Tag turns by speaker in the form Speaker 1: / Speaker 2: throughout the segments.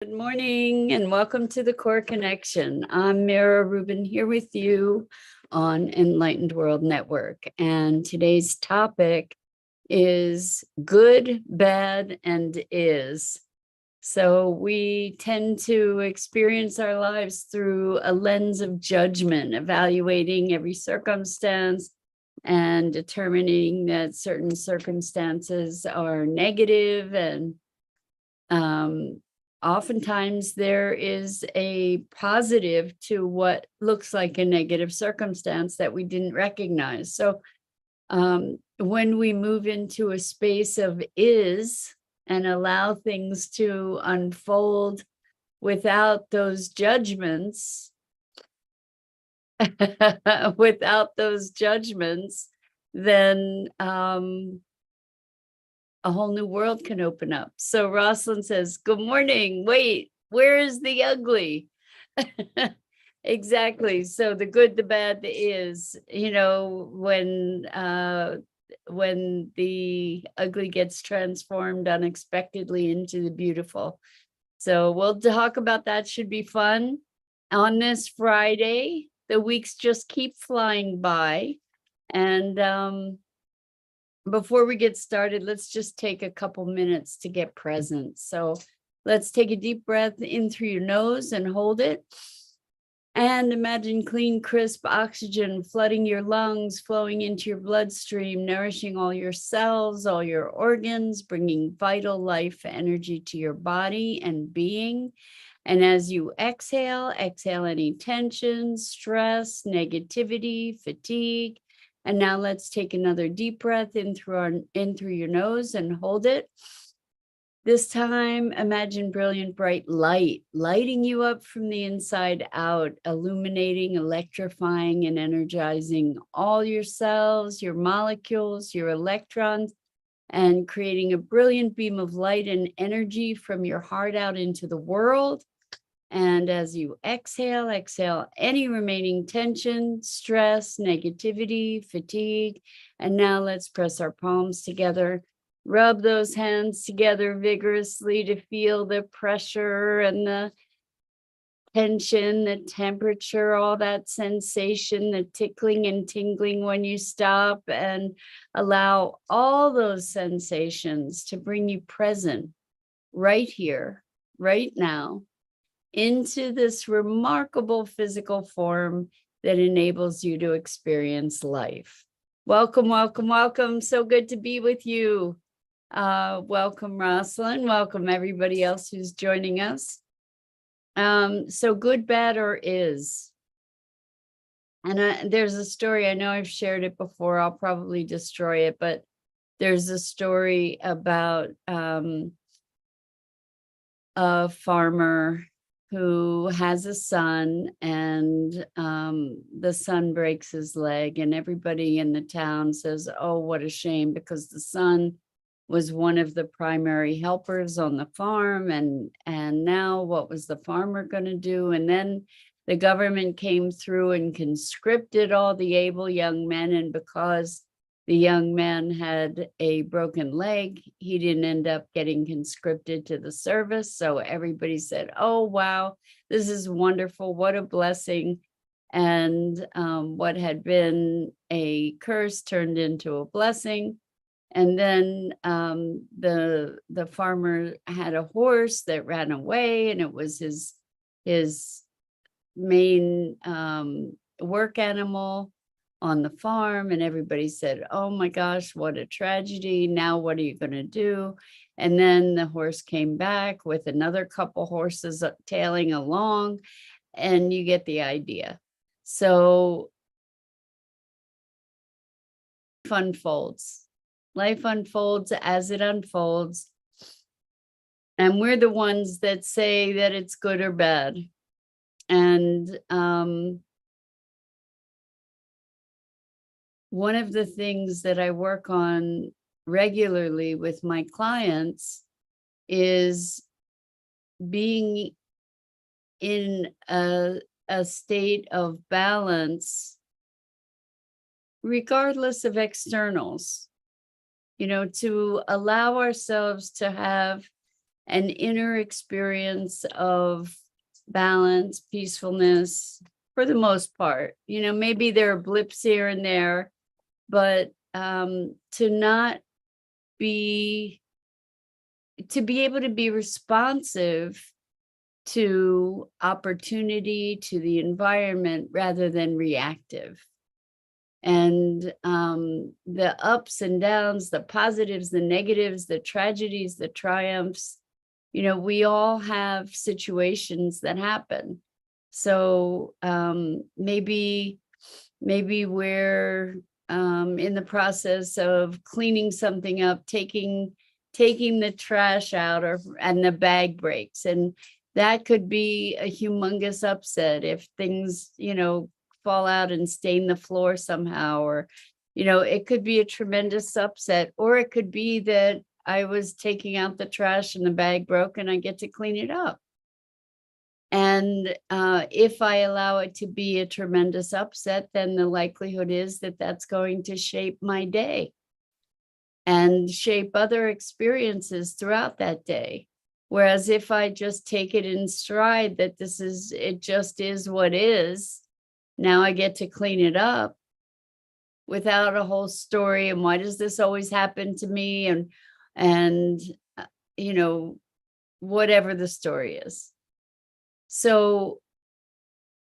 Speaker 1: Good morning and welcome to the Core Connection. I'm Mira Rubin here with you on Enlightened World Network. And today's topic is good, bad, and is. So we tend to experience our lives through a lens of judgment, evaluating every circumstance and determining that certain circumstances are negative, and oftentimes there is a positive to what looks like a negative circumstance that we didn't recognize. So when we move into a space of is and allow things to unfold without those judgments, then a whole new world can open up. So Rosalind says, good morning. Wait, where is the ugly? Exactly. So the good, the bad, the is, when the ugly gets transformed unexpectedly into the beautiful. So we'll talk about that. Should be fun. On this Friday, the weeks just keep flying by. And before we get started, let's just take a couple minutes to get present. So let's take a deep breath in through your nose and hold it. And imagine clean, crisp oxygen flooding your lungs, flowing into your bloodstream, nourishing all your cells, all your organs, bringing vital life energy to your body and being. And as you exhale any tension, stress, negativity, fatigue. And now let's take another deep breath in through your nose and hold it. This time, imagine brilliant, bright light, lighting you up from the inside out, illuminating, electrifying, and energizing all your cells, your molecules, your electrons, and creating a brilliant beam of light and energy from your heart out into the world. And as you exhale any remaining tension, stress, negativity, fatigue. And now let's press our palms together. Rub those hands together vigorously to feel the pressure and the tension, the temperature, all that sensation, the tickling and tingling when you stop, and allow all those sensations to bring you present right here, right now, into this remarkable physical form that enables you to experience life. Welcome, welcome, welcome. So good to be with you. Welcome, Rosalind. Welcome, everybody else who's joining us. So good, bad, or is. And there's a story, I know I've shared it before, I'll probably destroy it, but there's a story about a farmer who has a son, and the son breaks his leg, and everybody in the town says, oh, what a shame, because the son was one of the primary helpers on the farm, and now what was the farmer going to do? And then the government came through and conscripted all the able young men, and because the young man had a broken leg, he didn't end up getting conscripted to the service. So everybody said, oh, wow, this is wonderful. What a blessing. And what had been a curse turned into a blessing. And then the farmer had a horse that ran away, and it was his main work animal on the farm, and everybody said, oh my gosh, what a tragedy. Now what are you going to do? And then the horse came back with another couple horses tailing along, and you get the idea. So life unfolds as it unfolds, and we're the ones that say that it's good or bad. And one of the things that I work on regularly with my clients is being in a state of balance, regardless of externals, to allow ourselves to have an inner experience of balance, peacefulness, for the most part. You know, maybe there are blips here and there, but to not be, to be able to be responsive to opportunity, to the environment, rather than reactive. And the ups and downs, the positives, the negatives, the tragedies, the triumphs, you know, we all have situations that happen. So maybe we're in the process of cleaning something up, taking the trash out, and the bag breaks, and that could be a humongous upset if things, you know, fall out and stain the floor somehow, or, you know, it could be a tremendous upset, or it could be that I was taking out the trash and the bag broke and I get to clean it up. And if I allow it to be a tremendous upset, then the likelihood is that that's going to shape my day and shape other experiences throughout that day. Whereas if I just take it in stride that it just is what is, now I get to clean it up without a whole story. And why does this always happen to me? And you know, whatever the story is. So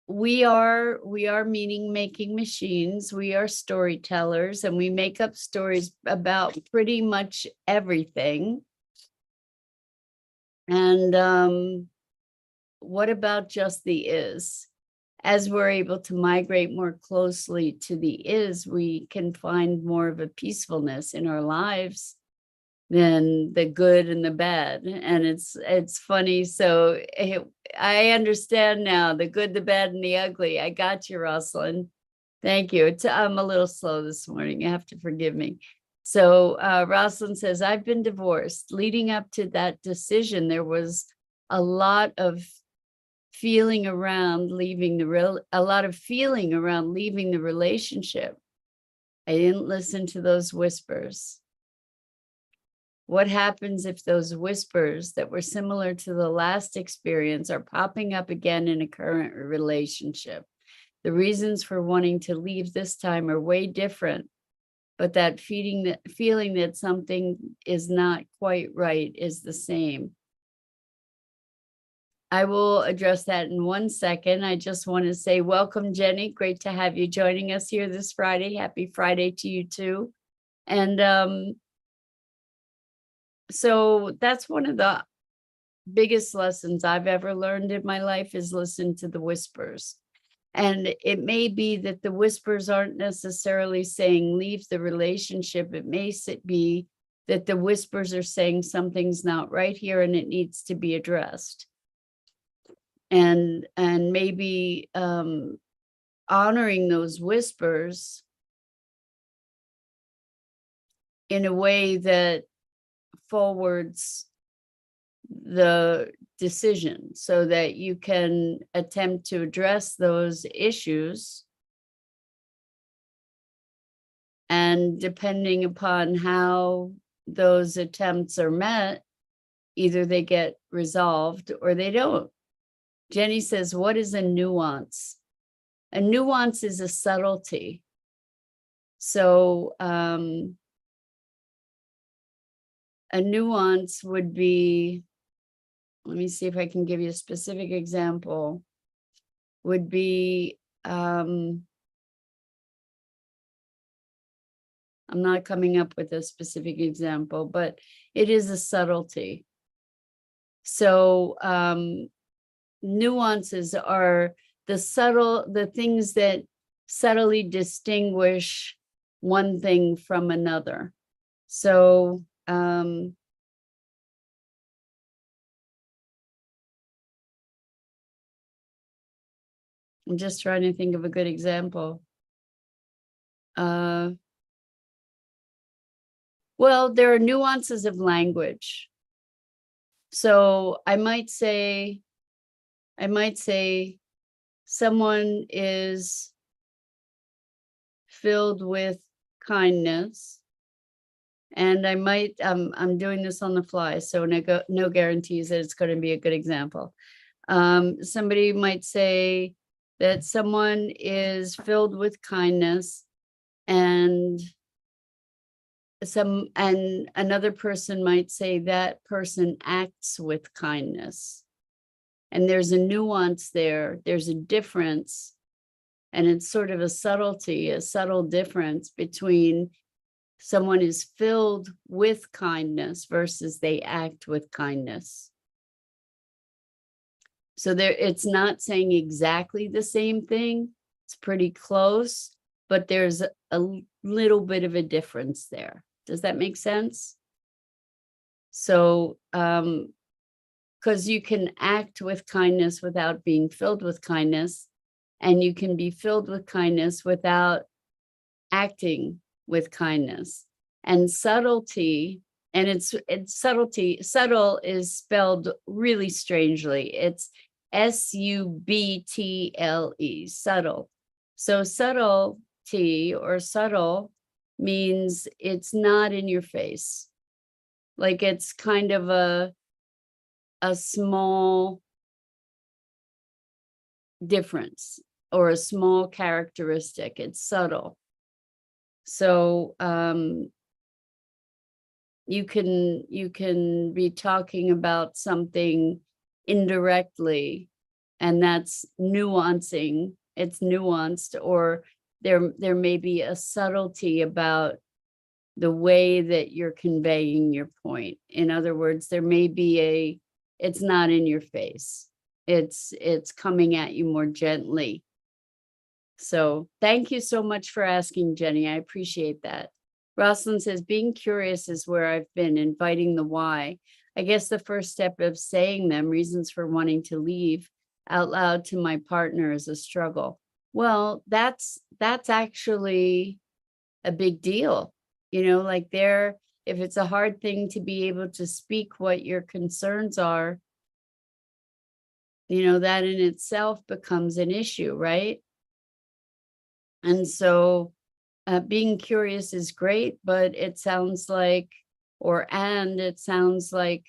Speaker 1: we are meaning making machines. We are storytellers, and we make up stories about pretty much everything. And what about just the is? As we're able to migrate more closely to the is, we can find more of a peacefulness in our lives than the good and the bad. And it's funny. So I understand now the good, the bad, and the ugly. I got you, Rosalind. Thank you. I'm a little slow this morning. You have to forgive me. So Rosalind says, I've been divorced. Leading up to that decision, there was a lot of feeling around leaving the relationship. I didn't listen to those whispers. What happens if those whispers that were similar to the last experience are popping up again in a current relationship? The reasons for wanting to leave this time are way different, but that feeling that something is not quite right is the same. I will address that in 1 second. I just want to say welcome, Jenny. Great to have you joining us here this Friday. Happy Friday to you too. And so that's one of the biggest lessons I've ever learned in my life, is listen to the whispers. And it may be that the whispers aren't necessarily saying leave the relationship. It may be that the whispers are saying something's not right here and it needs to be addressed. And maybe honoring those whispers in a way that forwards the decision so that you can attempt to address those issues. And depending upon how those attempts are met, either they get resolved or they don't. Jenny says, what is a nuance? A nuance is a subtlety. So a nuance would be, let me see if I can give you a specific example, would be, I'm not coming up with a specific example, but it is a subtlety. So nuances are the things that subtly distinguish one thing from another. So I'm just trying to think of a good example. Well, there are nuances of language. So I might say someone is filled with kindness, And I might, I'm doing this on the fly, so no guarantees that it's going to be a good example. Somebody might say that someone is filled with kindness, and another person might say that person acts with kindness. And there's a nuance there, there's a difference, and it's sort of a subtlety, a subtle difference between someone is filled with kindness versus they act with kindness. So it's not saying exactly the same thing. It's pretty close, but there's a little bit of a difference there. Does that make sense? So, because you can act with kindness without being filled with kindness, and you can be filled with kindness without acting with kindness. And subtlety, and it's subtlety, subtle is spelled really strangely. It's S-U-B-T-L-E, subtle. So subtlety or subtle means it's not in your face. Like it's kind of a small difference or a small characteristic. It's subtle. So you can be talking about something indirectly, and that's nuancing. It's nuanced, or there may be a subtlety about the way that you're conveying your point. In other words, there may be it's not in your face. It's coming at you more gently. So thank you so much for asking, Jenny. I appreciate that. Rosalind says, being curious is where I've been, inviting the why. I guess the first step of saying them, reasons for wanting to leave, out loud to my partner is a struggle. Well, that's actually a big deal. Like if it's a hard thing to be able to speak what your concerns are, that in itself becomes an issue, right? And so being curious is great, but it sounds like, it sounds like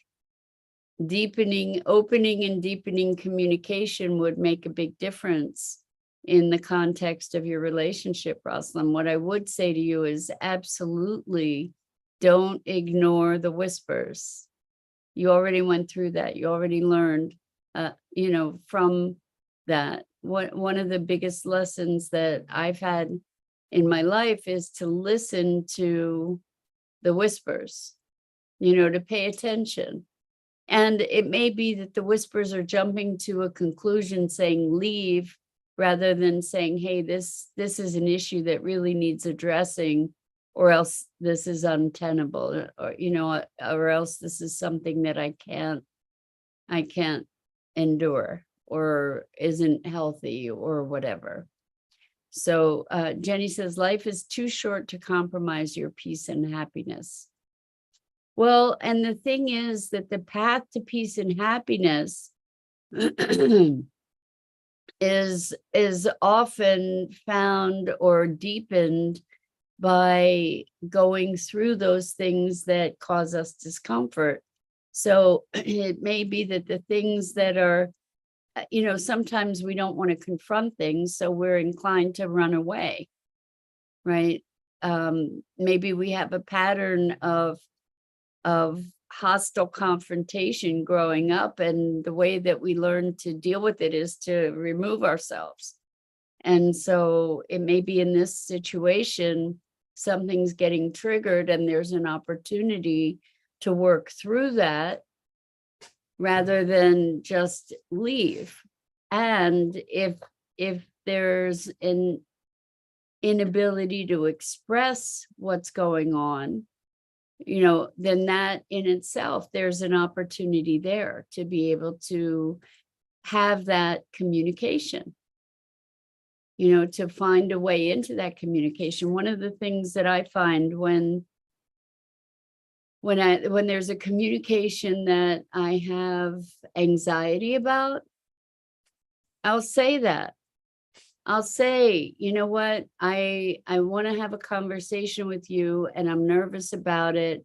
Speaker 1: opening and deepening communication would make a big difference in the context of your relationship, Rosalind. What I would say to you is absolutely don't ignore the whispers. You already went through that. You already learned, from that. One of the biggest lessons that I've had in my life is to listen to the whispers, to pay attention. And it may be that the whispers are jumping to a conclusion saying leave, rather than saying, hey, this is an issue that really needs addressing, or else this is untenable, or else this is something that I can't endure, or isn't healthy, or whatever. So Jenny says, life is too short to compromise your peace and happiness. Well, and the thing is that the path to peace and happiness is often found or deepened by going through those things that cause us discomfort. So it may be that the things that are, sometimes we don't want to confront things, so we're inclined to run away, right? Maybe we have a pattern of hostile confrontation growing up, and the way that we learn to deal with it is to remove ourselves. And so it may be in this situation, something's getting triggered and there's an opportunity to work through that rather than just leave. And if there's an inability to express what's going on, then that in itself, there's an opportunity there to be able to have that communication, to find a way into that communication. One of the things that I find when there's a communication that I have anxiety about, I'll say that. I'll say, you know what, I want to have a conversation with you and I'm nervous about it.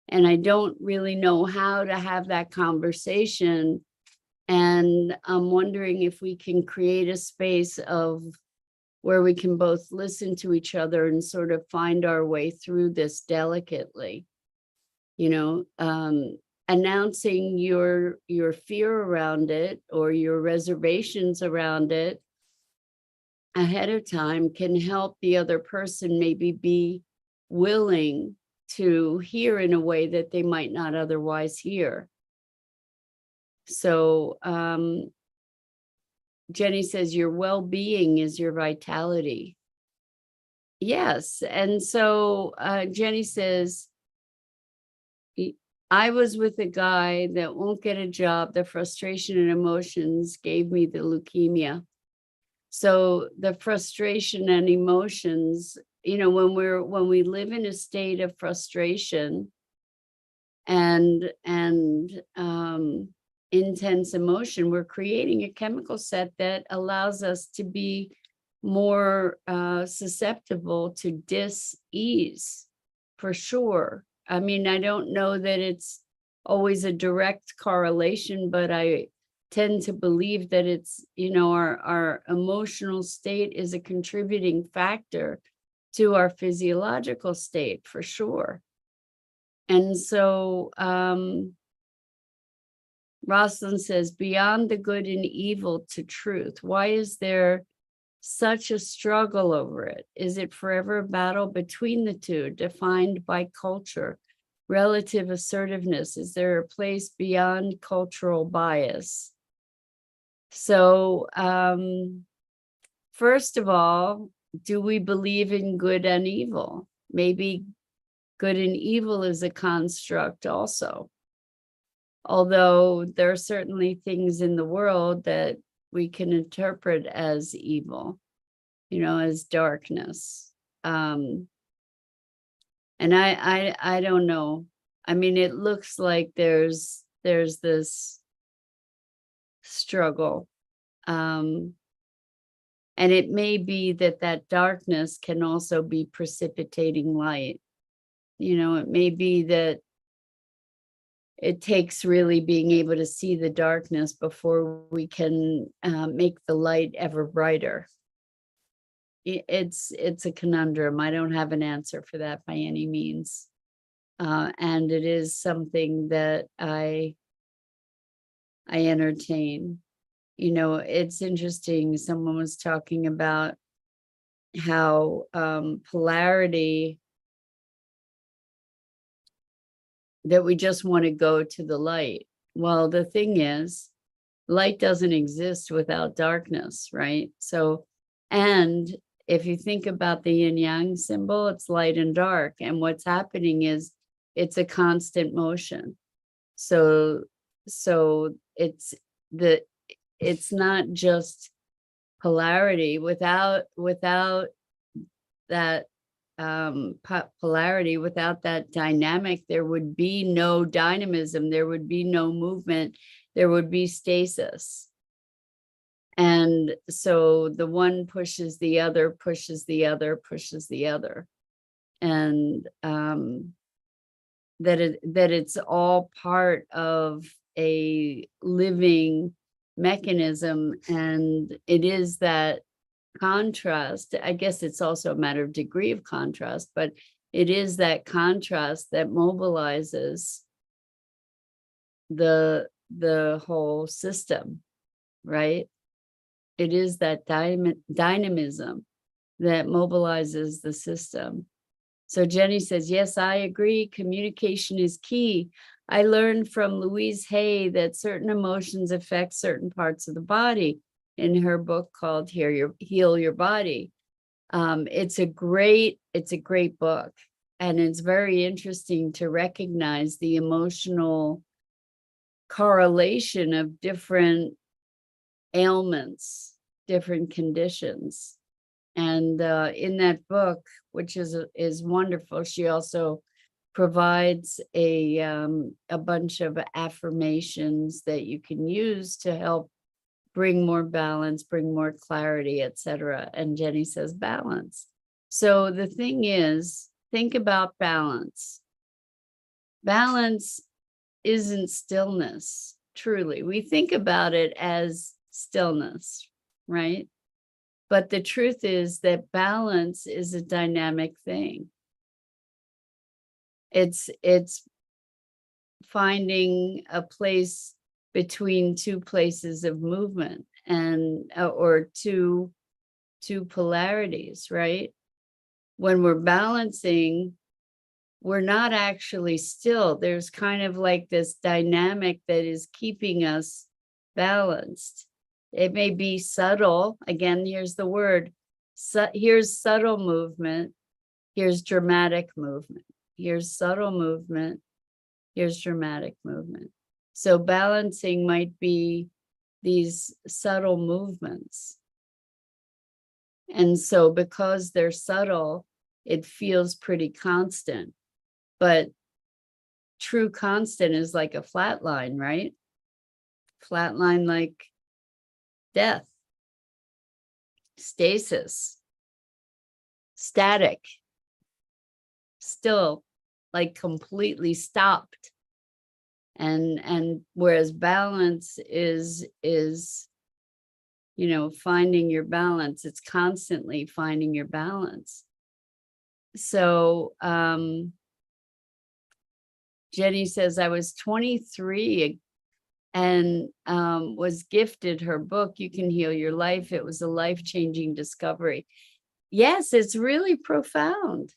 Speaker 1: And I don't really know how to have that conversation. And I'm wondering if we can create a space of where we can both listen to each other and sort of find our way through this delicately, you know, announcing your fear around it or your reservations around it ahead of time can help the other person maybe be willing to hear in a way that they might not otherwise hear. So Jenny says your well-being is your vitality. Yes. And so Jenny says, I was with a guy that won't get a job. The frustration and emotions gave me the leukemia. So the frustration and emotions, you know, when we live in a state of frustration and intense emotion, we're creating a chemical set that allows us to be more susceptible to dis-ease, for sure. I mean, I don't know that it's always a direct correlation, but I tend to believe that it's, you know, our emotional state is a contributing factor to our physiological state, for sure. And so Rosalind says, beyond the good and evil to truth. Why is there such a struggle over it? Is it forever a battle between the two, defined by culture, relative assertiveness? Is there a place beyond cultural bias? So, first of all, do we believe in good and evil? Maybe good and evil is a construct also. Although there are certainly things in the world that we can interpret as evil, you know, as darkness. And I don't know. I mean, it looks like there's this struggle. And it may be that darkness can also be precipitating light. You know, it may be that it takes really being able to see the darkness before we can make the light ever brighter. It's a conundrum. I don't have an answer for that by any means. And it is something that I entertain. You know, it's interesting. Someone was talking about how polarity, that we just want to go to the light. Well, the thing is, light doesn't exist without darkness, right? So, and if you think about the yin yang symbol, it's light and dark. And what's happening is it's a constant motion. So it's not just polarity. Without that polarity, without that dynamic, there would be no dynamism, there would be no movement, there would be stasis. And so the one pushes the other, pushes the other, pushes the other. And that it's all part of a living mechanism. And it is that contrast. I guess it's also a matter of degree of contrast, but it is that contrast that mobilizes the whole system, right? It is that dynamism that mobilizes the system. So Jenny says, yes, I agree. Communication is key. I learned from Louise Hay that certain emotions affect certain parts of the body in her book called Heal Your Body. It's a great book. And it's very interesting to recognize the emotional correlation of different ailments, different conditions. And in that book, which is wonderful, she also provides a bunch of affirmations that you can use to help bring more balance, bring more clarity, etc. And Jenny says balance. So the thing is, think about balance. Balance isn't stillness, truly. We think about it as stillness, right? But the truth is that balance is a dynamic thing. It's finding a place between two places of movement and or two polarities, right? When we're balancing, we're not actually still. There's kind of like this dynamic that is keeping us balanced. It may be subtle. Again, here's the word. Here's subtle movement. Here's dramatic movement. Here's subtle movement. Here's dramatic movement. So balancing might be these subtle movements. And so because they're subtle, it feels pretty constant. But true constant is like a flat line, right? Flat line like death, stasis, static, still, like completely stopped. And whereas balance is finding your balance. It's constantly finding your balance. So Jenny says, I was 23 and was gifted her book, You Can Heal Your Life. It was a life-changing discovery. Yes, it's really profound.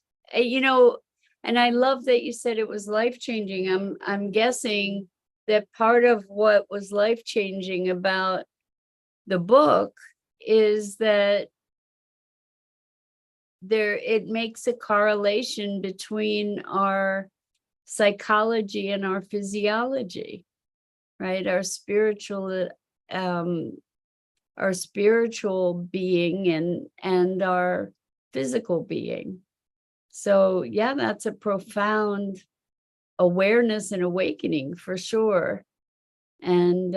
Speaker 1: And I love that you said it was life-changing. I'm guessing that part of what was life-changing about the book is that it makes a correlation between our psychology and our physiology, right? Our spiritual being and our physical being. So yeah, that's a profound awareness and awakening for sure. And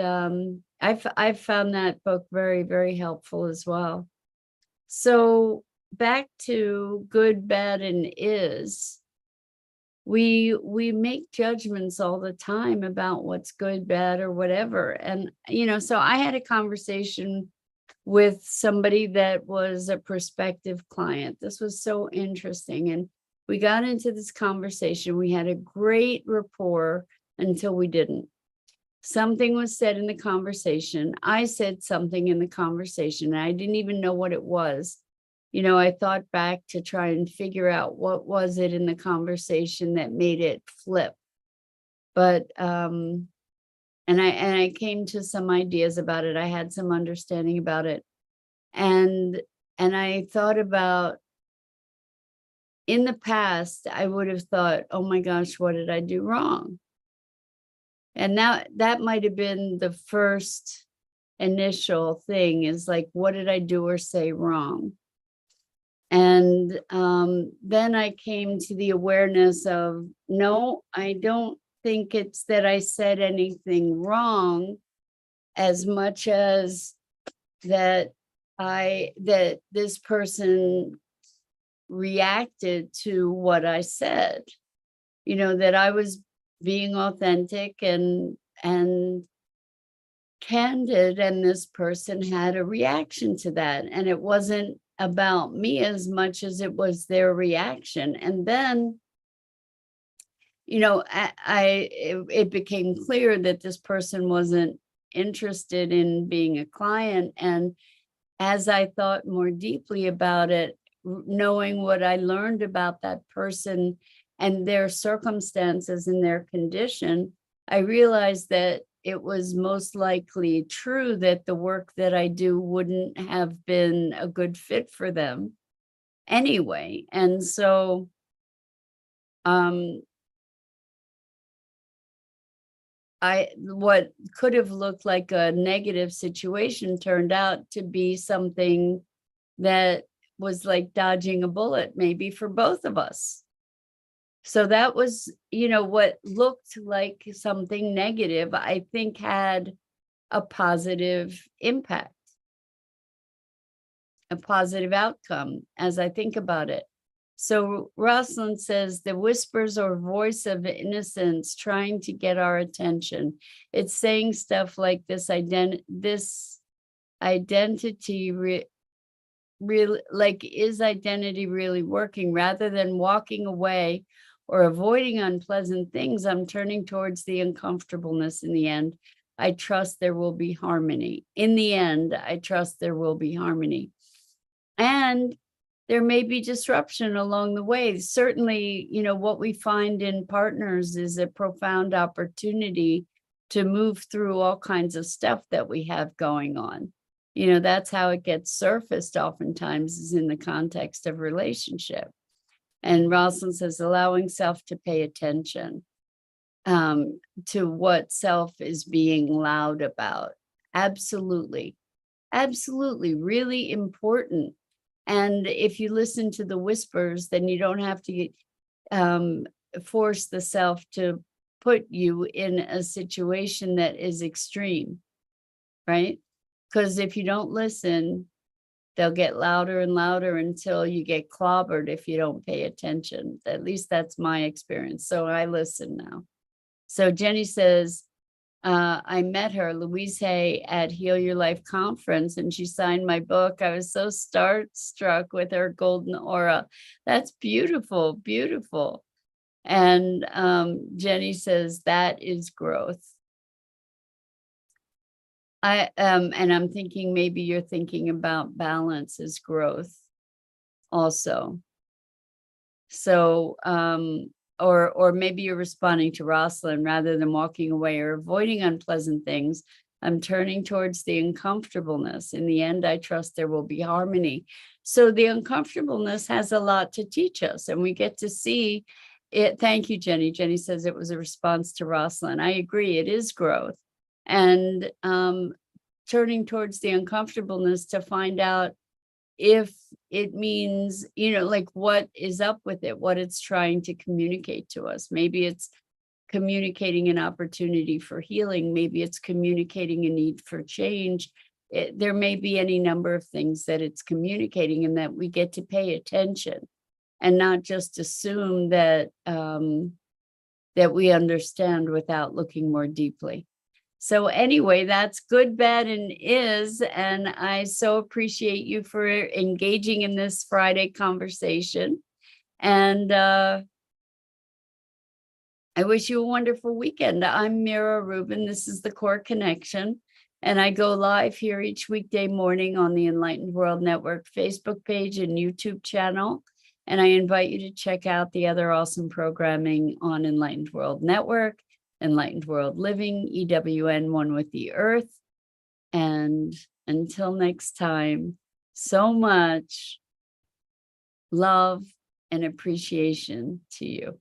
Speaker 1: I've found that book very, very helpful as well. So back to good, bad, and is. We make judgments all the time about what's good, bad, or whatever. And, so I had a conversation with somebody that was a prospective client. This was so interesting. And we got into this conversation. We had a great rapport until we didn't. Something was said in the conversation. I said something in the conversation, and I didn't even know what it was. I thought back to try and figure out what was it in the conversation that made it flip. But and I came to some ideas about it. I had some understanding about it. And I thought about, in the past, I would have thought, oh my gosh, what did I do wrong? And that might have been the first initial thing, is like, what did I do or say wrong? And then I came to the awareness of, no, I don't think it's that I said anything wrong, as much as that this person reacted to what I said, that I was being authentic and candid, and this person had a reaction to that. And it wasn't about me as much as it was their reaction. And then, it became clear that this person wasn't interested in being a client. And as I thought more deeply about it, knowing what I learned about that person and their circumstances and their condition, I realized that it was most likely true that the work that I do wouldn't have been a good fit for them anyway. And so what could have looked like a negative situation turned out to be something that was like dodging a bullet, maybe for both of us. So that was, what looked like something negative, I think had a positive impact, a positive outcome as I think about it. So Rosalind says the whispers or voice of innocence trying to get our attention. It's saying stuff like this identity really, like, is identity really working? Rather than walking away or avoiding unpleasant things, I'm turning towards the uncomfortableness. In the end, I trust there will be harmony. In the end, I trust there will be harmony. And there may be disruption along the way. Certainly, what we find in partners is a profound opportunity to move through all kinds of stuff that we have going on. That's how it gets surfaced oftentimes, is in the context of relationship. And Rosalind says, allowing self to pay attention to what self is being loud about. Absolutely. Absolutely. Really important. And if you listen to the whispers, then you don't have to force the self to put you in a situation that is extreme, right? Because if you don't listen, they'll get louder and louder until you get clobbered if you don't pay attention. At least that's my experience. So I listen now. So Jenny says, I met her, Louise Hay, at Heal Your Life conference, and she signed my book. I was so starstruck with her golden aura. That's beautiful, beautiful. And Jenny says, that is growth. And I'm thinking maybe you're thinking about balance as growth also. So, or maybe you're responding to Rosalind, rather than walking away or avoiding unpleasant things, I'm turning towards the uncomfortableness. In the end, I trust there will be harmony. So the uncomfortableness has a lot to teach us, and we get to see it. Thank you, Jenny. Jenny says it was a response to Rosalind. I agree, it is growth. And turning towards the uncomfortableness to find out if it means, like, what is up with it, what it's trying to communicate to us. Maybe it's communicating an opportunity for healing. Maybe it's communicating a need for change. There may be any number of things that it's communicating, and that we get to pay attention and not just assume that that we understand without looking more deeply. So anyway, that's good, bad, and is. And I so appreciate you for engaging in this Friday conversation. And I wish you a wonderful weekend. I'm Mira Rubin. This is the Core Connection. And I go live here each weekday morning on the Enlightened World Network Facebook page and YouTube channel. And I invite you to check out the other awesome programming on Enlightened World Network, Enlightened World Living, EWN, One with the Earth. And until next time, so much love and appreciation to you.